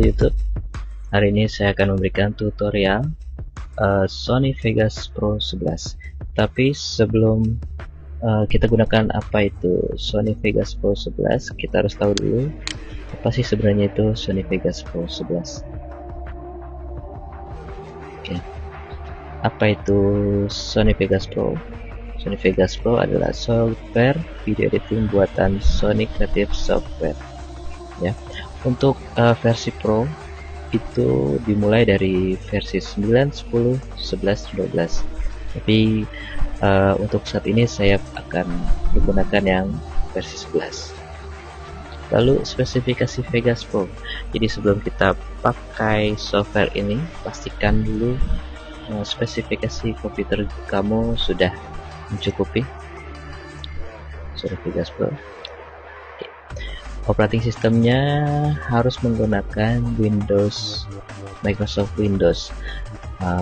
YouTube. Hari ini saya akan memberikan tutorial Sony Vegas Pro 11. Tapi sebelum kita gunakan apa itu Sony Vegas Pro 11, kita harus tahu dulu apa sih sebenarnya itu Sony Vegas Pro 11. Oke. Apa itu Sony Vegas Pro? Sony Vegas Pro adalah software video editing buatan Sony Creative Software. Ya, untuk versi Pro itu dimulai dari versi 9, 10, 11, 12. Tapi untuk saat ini saya akan menggunakan yang versi 11. Lalu spesifikasi Vegas Pro. Jadi sebelum kita pakai software ini, pastikan dulu spesifikasi komputer kamu sudah mencukupi. Sony Vegas Pro. Operating sistemnya harus menggunakan Windows, Microsoft Windows,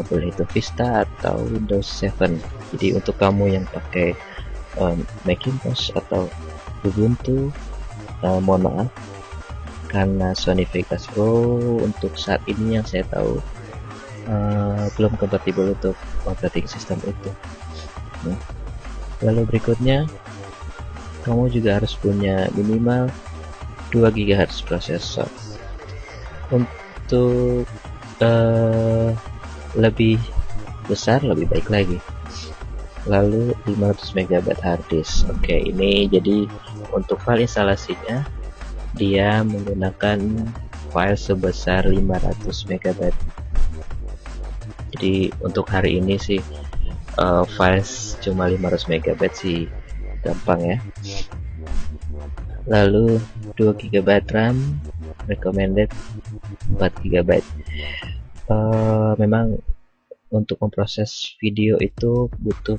boleh itu Vista atau Windows 7. Jadi untuk kamu yang pakai Macintosh atau Ubuntu, mohon maaf, karena Sony Vegas Pro untuk saat ini yang saya tahu belum kompatibel untuk operating system itu. Lalu berikutnya, kamu juga harus punya minimal 2 GHz prosesor. Untuk lebih besar lebih baik lagi. Lalu 500 MB hard disk. Oke, ini jadi untuk file instalasinya dia menggunakan file sebesar 500 MB. Jadi untuk hari ini sih files cuma 500 MB sih gampang ya. Lalu 2 GB RAM, recommended 4 GB. Memang untuk memproses video itu butuh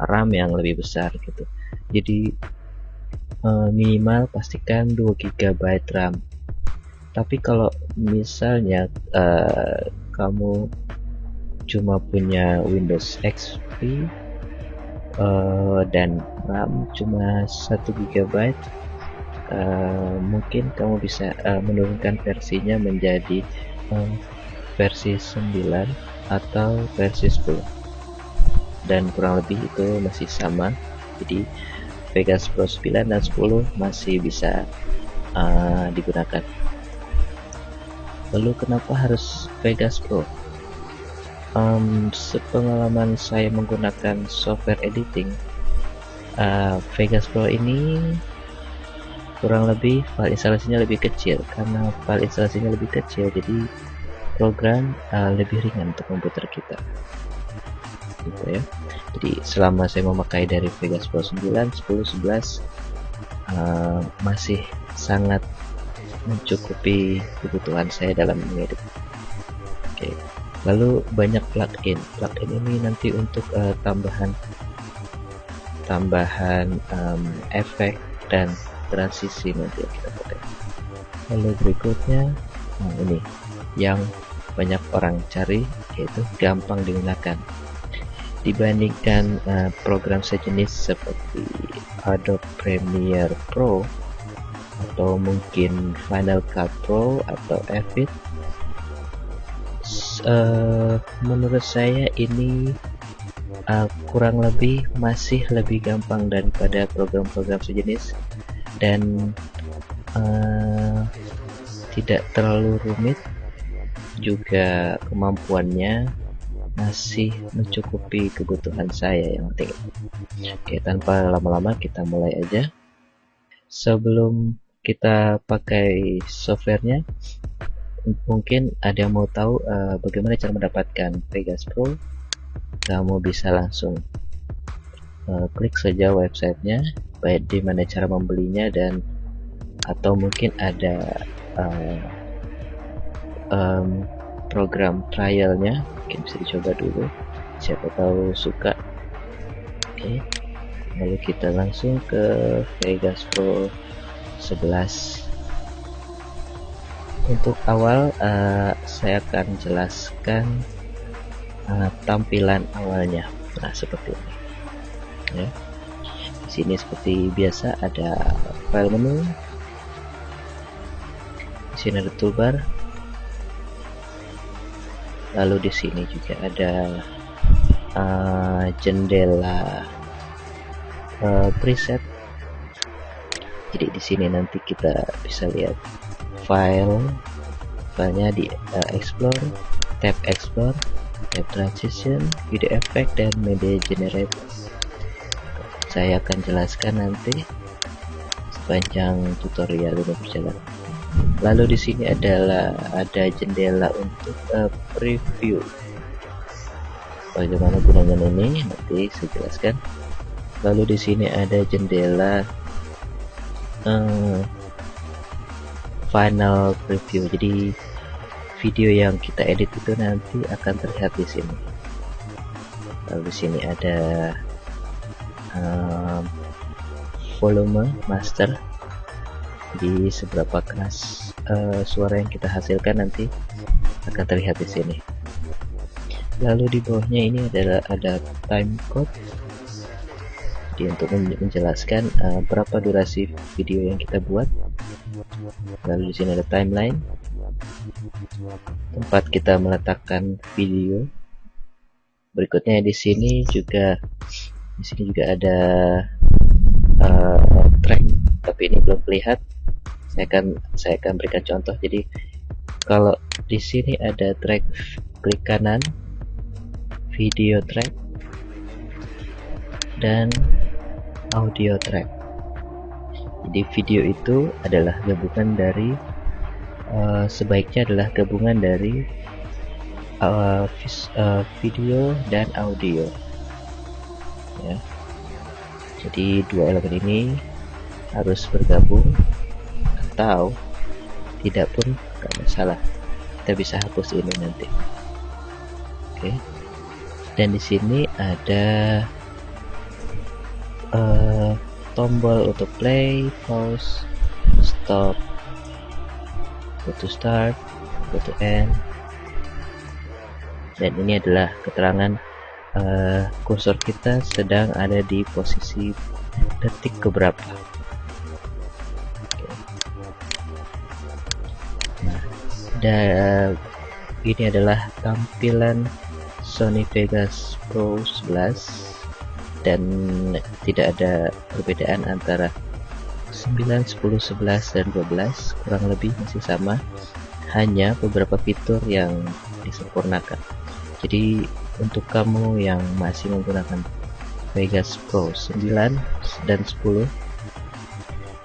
RAM yang lebih besar gitu. Jadi minimal pastikan 2 GB RAM. Tapi kalau misalnya kamu cuma punya Windows XP dan RAM cuma 1 GB, mungkin kamu bisa menurunkan versinya menjadi versi 9 atau versi 10, dan kurang lebih itu masih sama. Jadi Vegas Pro 9 dan 10 masih bisa digunakan. Lalu kenapa harus Vegas Pro? Sepengalaman saya menggunakan software editing, Vegas Pro ini kurang lebih file instalasinya lebih kecil. Karena file instalasinya lebih kecil, jadi program lebih ringan untuk komputer kita gitu ya. Jadi selama saya memakai dari Vegas Pro 9, 10, 11 masih sangat mencukupi kebutuhan saya dalam mengedit. Oke. Lalu banyak plugin. Plugin ini nanti untuk tambahan efek dan transisi nanti yang kita pakai. Lalu berikutnya, ini yang banyak orang cari, yaitu gampang digunakan dibandingkan program sejenis seperti Adobe Premiere Pro atau mungkin Final Cut Pro atau Avid. Menurut saya ini kurang lebih masih lebih gampang daripada program-program sejenis, dan tidak terlalu rumit, juga kemampuannya masih mencukupi kebutuhan saya yang penting. Oke, tanpa lama-lama kita mulai aja. Sebelum kita pakai softwarenya, mungkin ada yang mau tahu bagaimana cara mendapatkan Vegas Pro. Kamu bisa langsung klik saja websitenya, baik di mana cara membelinya, dan atau mungkin ada program trialnya, mungkin bisa dicoba dulu, siapa tahu suka. Oke, lalu kita langsung ke Vegas Pro 11. Untuk awal saya akan jelaskan tampilan awalnya. Nah, seperti ini ya. Di sini seperti biasa ada file menu. Di sini ada toolbar, lalu di sini juga ada jendela preset. Jadi di sini nanti kita bisa lihat filenya di explore, tab explore, tab transition, video effect, dan media generator. Saya akan jelaskan nanti sepanjang tutorial ini berjalan. Lalu di sini ada jendela untuk preview. Bagaimana gunanya ini nanti saya jelaskan. Lalu di sini ada jendela final preview. Jadi video yang kita edit itu nanti akan terlihat di sini. Lalu di sini ada volume master. Jadi seberapa keras suara yang kita hasilkan nanti akan terlihat di sini. Lalu di bawahnya ini ada time code. Jadi untuk menjelaskan berapa durasi video yang kita buat. Lalu di sini ada timeline, tempat kita meletakkan video. Berikutnya di sini juga ada track, tapi ini belum terlihat. Saya akan berikan contoh. Jadi kalau di sini ada track, klik kanan, video track, dan audio track. Jadi video itu adalah gabungan dari sebaiknya adalah gabungan dari video dan audio, ya. Jadi dua elemen ini harus bergabung, atau tidak pun gak masalah, kita bisa hapus ini nanti. Oke. Dan di sini ada tombol untuk play, pause, stop, go to start, go to end. Dan ini adalah keterangan kursor kita sedang ada di posisi detik keberapa. Nah, ini adalah tampilan Sony Vegas Pro 11, dan tidak ada perbedaan antara 9, 10, 11, dan 12, kurang lebih masih sama, hanya beberapa fitur yang disempurnakan. Jadi untuk kamu yang masih menggunakan Vegas Pro 9 dan 10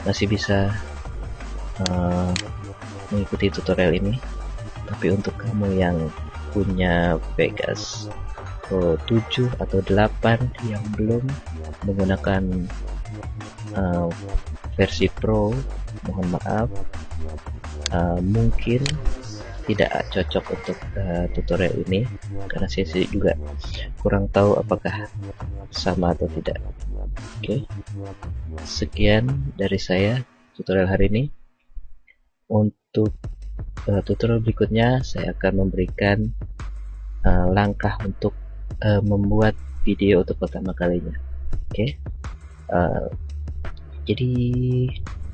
masih bisa mengikuti tutorial ini. Tapi untuk kamu yang punya Vegas Pro 7 atau 8 yang belum menggunakan versi Pro, mohon maaf, mungkin tidak cocok untuk tutorial ini, karena saya juga kurang tahu apakah sama atau tidak. Oke, sekian dari saya tutorial hari ini. Untuk tutorial berikutnya saya akan memberikan langkah untuk membuat video untuk pertama kalinya. Oke. Jadi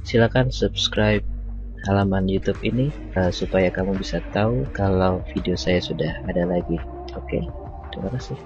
silakan subscribe halaman YouTube ini supaya kamu bisa tahu kalau video saya sudah ada lagi. Oke, terima kasih.